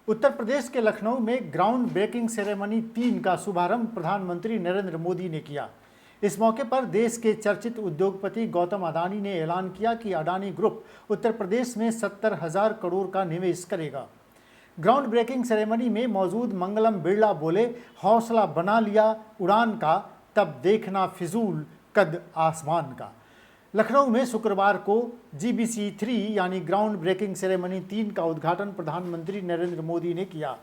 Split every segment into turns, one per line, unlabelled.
उत्तर प्रदेश के लखनऊ में ground breaking ceremony 3 का शुभारंभ प्रधानमंत्री नरेंद्र मोदी ने किया। इस मौके पर देश के चर्चित उद्योगपति गौतम अडानी ने ऐलान किया कि अडानी ग्रुप उत्तर प्रदेश में 70,000 करोड़ का निवेश करेगा। ग्राउंड ब्रेकिंग सेरेमनी में मौजूद मंगलम बिरला बोले, हौसला बना लिया उड़ान का, तब देखना फिजूल कद आसमान का। लखनऊ में शुक्रवार को GBC 3 यानी ग्राउंड ब्रेकिंग सेरेमनी 3 का उद्घाटन प्रधानमंत्री नरेंद्र मोदी ने किया।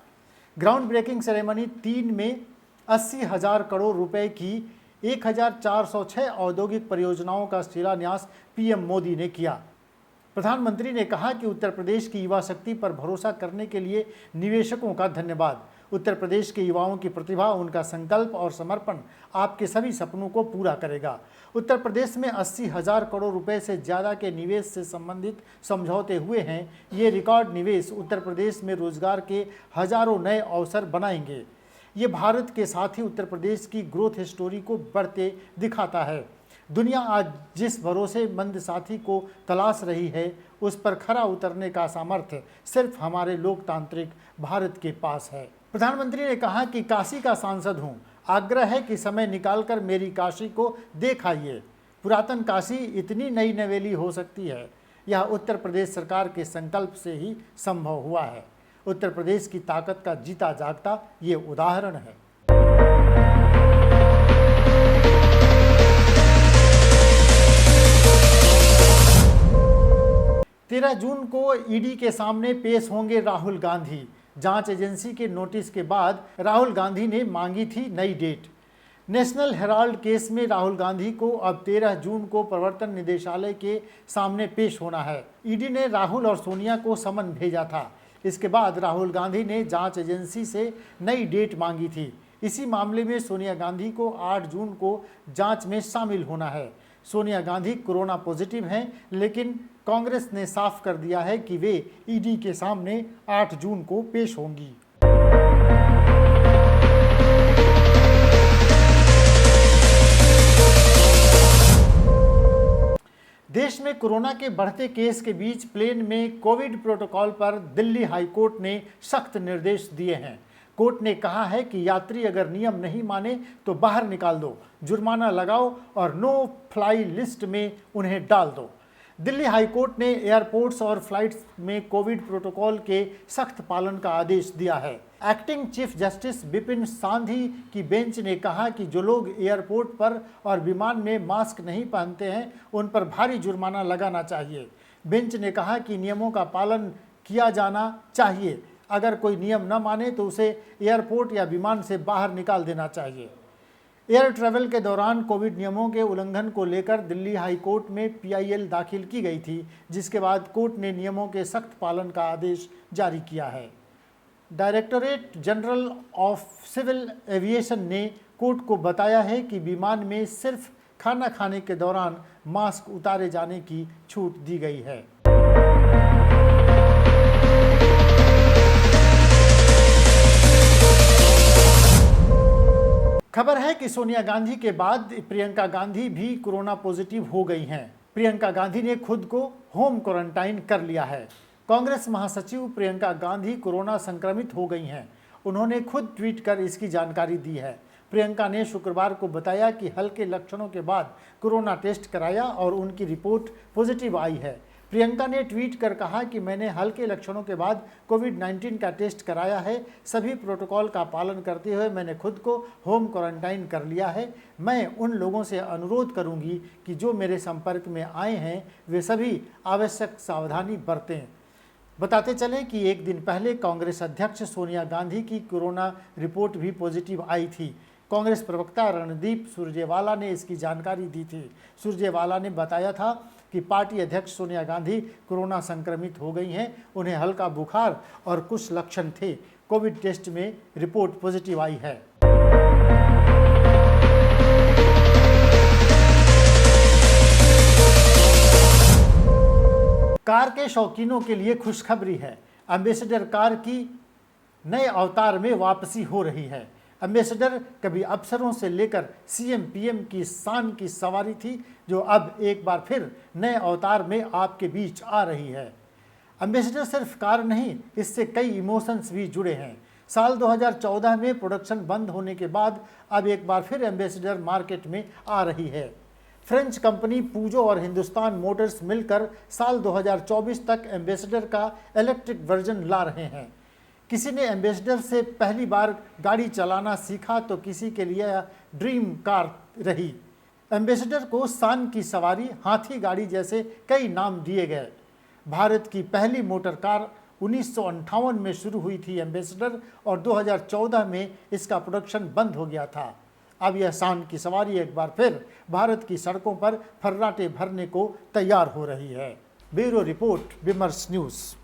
ग्राउंड ब्रेकिंग सेरेमनी 3 में 80,000 करोड़ रुपए की 1,406 औद्योगिक परियोजनाओं का शिलान्यास PM मोदी ने किया। प्रधानमंत्री ने कहा कि उत्तर प्रदेश की युवा शक्ति पर भरोसा करने के लिए निवेशकों का धन्यवाद। उत्तर प्रदेश के युवाओं की प्रतिभा, उनका संकल्प और समर्पण आपके सभी सपनों को पूरा करेगा। उत्तर प्रदेश में 80,000 करोड़ रुपए से ज़्यादा के निवेश से संबंधित समझौते हुए हैं। ये रिकॉर्ड निवेश उत्तर प्रदेश में रोजगार के हजारों नए अवसर बनाएंगे। ये भारत के साथ ही उत्तर प्रदेश की ग्रोथ स्टोरी को बढ़ते दिखाता है। दुनिया आज जिस भरोसेमंद साथी को तलाश रही है, उस पर खरा उतरने का सामर्थ्य सिर्फ हमारे लोकतांत्रिक भारत के पास है। प्रधानमंत्री ने कहा कि काशी का सांसद हूँ, आग्रह है कि समय निकालकर मेरी काशी को देख आइए। पुरातन काशी इतनी नई नवेली हो सकती है, यह उत्तर प्रदेश सरकार के संकल्प से ही संभव हुआ है। उत्तर प्रदेश की ताकत का जीता जागता ये उदाहरण है। 13 जून को ईडी के सामने पेश होंगे राहुल गांधी। जांच एजेंसी के नोटिस के बाद राहुल गांधी ने मांगी थी नई डेट। नेशनल हेराल्ड केस में राहुल गांधी को अब 13 जून को प्रवर्तन निदेशालय के सामने पेश होना है। ईडी ने राहुल और सोनिया को समन भेजा था। इसके बाद राहुल गांधी ने जांच एजेंसी से नई डेट मांगी थी। इसी मामले में सोनिया गांधी को 8 जून को जांच में शामिल होना है। सोनिया गांधी कोरोना पॉजिटिव हैं, लेकिन कांग्रेस ने साफ कर दिया है कि वे ईडी के सामने 8 जून को पेश होंगी। देश में कोरोना के बढ़ते केस के बीच प्लेन में कोविड प्रोटोकॉल पर दिल्ली हाईकोर्ट ने सख्त निर्देश दिए हैं। कोर्ट ने कहा है कि यात्री अगर नियम नहीं माने तो बाहर निकाल दो, जुर्माना लगाओ और नो फ्लाई लिस्ट में उन्हें डाल दो। दिल्ली हाईकोर्ट ने एयरपोर्ट्स और फ्लाइट्स में कोविड प्रोटोकॉल के सख्त पालन का आदेश दिया है। एक्टिंग चीफ जस्टिस विपिन सांधी की बेंच ने कहा कि जो लोग एयरपोर्ट पर और विमान में मास्क नहीं पहनते हैं, उन पर भारी जुर्माना लगाना चाहिए। बेंच ने कहा कि नियमों का पालन किया जाना चाहिए। अगर कोई नियम न माने तो उसे एयरपोर्ट या विमान से बाहर निकाल देना चाहिए। एयर ट्रैवल के दौरान कोविड नियमों के उल्लंघन को लेकर दिल्ली हाई कोर्ट में PIL दाखिल की गई थी, जिसके बाद कोर्ट ने नियमों के सख्त पालन का आदेश जारी किया है। Directorate general of civil aviation ने कोर्ट को बताया है कि विमान में सिर्फ खाना खाने के दौरान मास्क उतारे जाने की छूट दी गई है। खबर है कि सोनिया गांधी के बाद प्रियंका गांधी भी कोरोना पॉजिटिव हो गई हैं। प्रियंका गांधी ने खुद को होम क्वारंटाइन कर लिया है। कांग्रेस महासचिव प्रियंका गांधी कोरोना संक्रमित हो गई हैं। उन्होंने खुद ट्वीट कर इसकी जानकारी दी है। प्रियंका ने शुक्रवार को बताया कि हल्के लक्षणों के बाद कोरोना टेस्ट कराया और उनकी रिपोर्ट पॉजिटिव आई है। प्रियंका ने ट्वीट कर कहा कि मैंने हल्के लक्षणों के बाद कोविड-19 का टेस्ट कराया है। सभी प्रोटोकॉल का पालन करते हुए मैंने खुद को होम क्वारंटाइन कर लिया है। मैं उन लोगों से अनुरोध करूंगी कि जो मेरे संपर्क में आए हैं वे सभी आवश्यक सावधानी बरतें। बताते चलें कि एक दिन पहले कांग्रेस अध्यक्ष सोनिया गांधी की कोरोना रिपोर्ट भी पॉजिटिव आई थी। कांग्रेस प्रवक्ता रणदीप सुरजेवाला ने इसकी जानकारी दी थी। सुरजेवाला ने बताया था कि पार्टी अध्यक्ष सोनिया गांधी कोरोना संक्रमित हो गई हैं। उन्हें हल्का बुखार और कुछ लक्षण थे। कोविड टेस्ट में रिपोर्ट पॉजिटिव आई है। कार के शौकीनों के लिए खुशखबरी है। एम्बेसडर कार की नए अवतार में वापसी हो रही है। एम्बेसडर कभी अफसरों से लेकर CM PM की शान की सवारी थी, जो अब एक बार फिर नए अवतार में आपके बीच आ रही है। एम्बेसडर सिर्फ कार नहीं, इससे कई इमोशंस भी जुड़े हैं। साल 2014 में प्रोडक्शन बंद होने के बाद अब एक बार फिर एम्बेसडर मार्केट में आ रही है। फ्रेंच कंपनी पूजो और हिंदुस्तान मोटर्स मिलकर साल 2024 तक एम्बेसडर का इलेक्ट्रिक वर्जन ला रहे हैं। किसी ने एम्बेसडर से पहली बार गाड़ी चलाना सीखा तो किसी के लिए ड्रीम कार रही। एम्बेसडर को शान की सवारी, हाथी गाड़ी जैसे कई नाम दिए गए। भारत की पहली मोटर कार 1958 में शुरू हुई थी एम्बेसडर, और 2014 में इसका प्रोडक्शन बंद हो गया था। अब यह शान की सवारी एक बार फिर भारत की सड़कों पर फर्राटे भरने को तैयार हो रही है। ब्यूरो रिपोर्ट, विमर्श न्यूज़।